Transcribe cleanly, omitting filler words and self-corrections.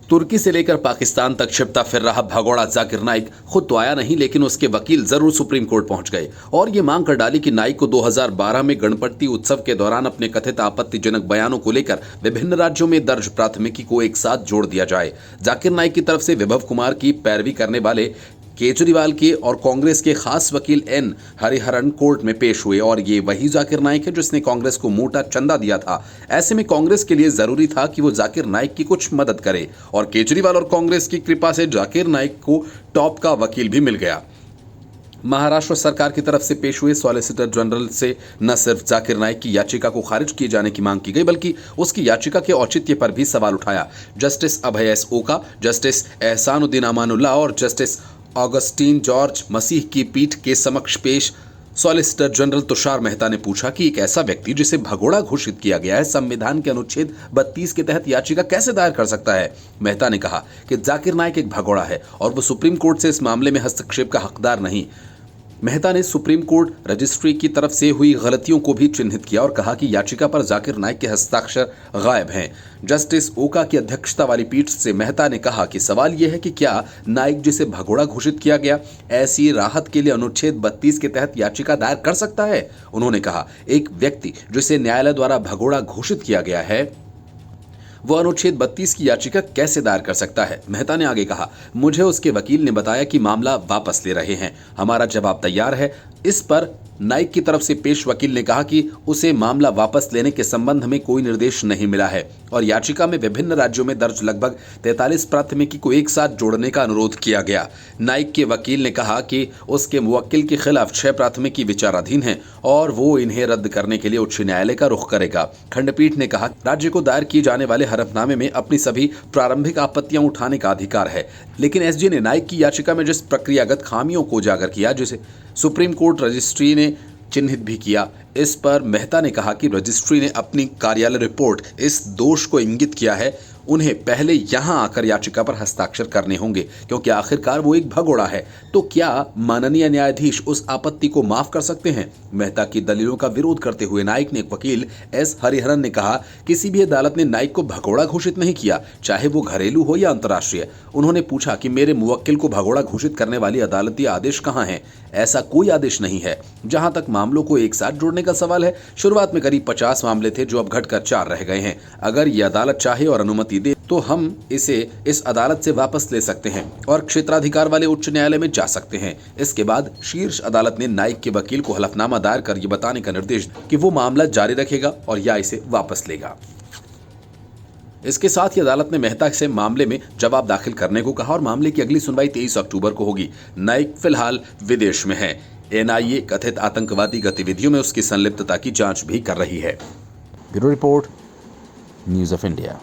तुर्की से लेकर पाकिस्तान तक छिपता फिर रहा भगोड़ा जाकिर नाइक खुद तो आया नहीं, लेकिन उसके वकील जरूर सुप्रीम कोर्ट पहुंच गए और ये मांग कर डाली कि नाइक को 2012 में गणपति उत्सव के दौरान अपने कथित आपत्तिजनक बयानों को लेकर विभिन्न राज्यों में दर्ज प्राथमिकी को एक साथ जोड़ दिया जाए। जाकिर नाइक की तरफ से विभव कुमार की पैरवी करने वाले केजरीवाल के और कांग्रेस के खास वकील एन हरिहरन कोर्ट में पेश हुए और ये वही जाकिर नाइक है जिसने कांग्रेस को मोटा चंदा दिया था। ऐसे में कांग्रेस के लिए जरूरी था कि वो जाकिर नाइक की कुछ मदद करे और केजरीवाल और कांग्रेस की कृपा से जाकिर नाइक को टॉप का वकील भी मिल गया। महाराष्ट्र सरकार की तरफ से पेश हुए सॉलिसिटर जनरल से न सिर्फ जाकिर नाइक की याचिका को खारिज किए जाने की मांग की गई, बल्कि उसकी याचिका के औचित्य पर भी सवाल उठाया। जस्टिस अभय एस ओका, जस्टिस एहसानुद्दीन अमानुल्लाह और जस्टिस ऑगस्टीन जॉर्ज मसीह की पीठ के समक्ष पेश सॉलिसिटर जनरल तुषार मेहता ने पूछा कि एक ऐसा व्यक्ति जिसे भगोड़ा घोषित किया गया है संविधान के अनुच्छेद 32 के तहत याचिका कैसे दायर कर सकता है। मेहता ने कहा कि जाकिर नाइक एक भगोड़ा है और वो सुप्रीम कोर्ट से इस मामले में हस्तक्षेप का हकदार नहीं। मेहता ने सुप्रीम कोर्ट रजिस्ट्री की तरफ से हुई गलतियों को भी चिन्हित किया और कहा कि याचिका पर जाकिर नाइक के हस्ताक्षर गायब हैं। जस्टिस ओका की अध्यक्षता वाली पीठ से मेहता ने कहा कि सवाल यह है कि क्या नाइक जिसे भगोड़ा घोषित किया गया ऐसी राहत के लिए अनुच्छेद 32 के तहत याचिका दायर कर सकता है। उन्होंने कहा एक व्यक्ति जिसे न्यायालय द्वारा भगोड़ा घोषित किया गया है वो अनुच्छेद 32 की याचिका कैसे दायर कर सकता है। मेहता ने आगे कहा, मुझे उसके वकील ने बताया कि मामला वापस ले रहे हैं, हमारा जवाब तैयार है। इस पर नाइक की तरफ से पेश वकील ने कहा कि उसे मामला वापस लेने के संबंध में कोई निर्देश नहीं मिला है और याचिका में विभिन्न राज्यों में दर्ज लगभग 43 प्राथमिकी को एक साथ जोड़ने का अनुरोध किया गया। नाइक के वकील ने कहा कि उसके मुवक्किल के खिलाफ 6 प्राथमिकी विचाराधीन हैं और वो इन्हें रद्द करने के लिए उच्च न्यायालय का रुख करेगा। खंडपीठ ने कहा राज्य को दायर किए जाने वाले हलफनामे में अपनी सभी प्रारंभिक आपत्तियां उठाने का अधिकार है, लेकिन एसजी ने नाइक की याचिका में जिस प्रक्रियागत खामियों को उजागर किया जिसे सुप्रीम कोर्ट रजिस्ट्री ने चिन्हित भी किया, इस पर मेहता ने कहा कि रजिस्ट्री ने अपनी कार्यालय रिपोर्ट इस दोष को इंगित किया है उन्हें पहले यहां आकर याचिका पर हस्ताक्षर करने होंगे क्योंकि आखिरकार वो एक भगोड़ा है। तो क्या माननीय न्यायाधीश उस आपत्ति को माफ कर सकते हैं? मेहता की दलीलों का विरोध करते हुए नाइक ने वकील एस हरिहरन ने कहा किसी भी अदालत ने नाइक को भगोड़ा घोषित नहीं किया, चाहे वो घरेलू हो या अंतर्राष्ट्रीय। उन्होंने पूछा कि मेरे मुवक्किल को भगोड़ा घोषित करने वाली अदालती आदेश कहां है? ऐसा कोई आदेश नहीं है। जहां तक मामलों को एक साथ जोड़ने का सवाल है, शुरुआत में करीब 50 मामले थे जो अब घटकर 4 रह गए हैं। अगर ये अदालत चाहे और अनुमति दे तो हम इसे इस अदालत से वापस ले सकते हैं और क्षेत्राधिकार वाले उच्च न्यायालय में जा सकते हैं। इसके बाद शीर्ष अदालत ने नाइक के वकील को हलफनामा दायर कर ये बताने का निर्देश कि वो मामला जारी रखेगा और या इसे वापस लेगा। इसके साथ ही अदालत ने मेहता से मामले में जवाब दाखिल करने को कहा और मामले की अगली सुनवाई 23 अक्टूबर को होगी। नाइक फिलहाल विदेश में है। एनआईए कथित आतंकवादी गतिविधियों में उसकी संलिप्तता की जांच भी कर रही है। Bureau report, news of India.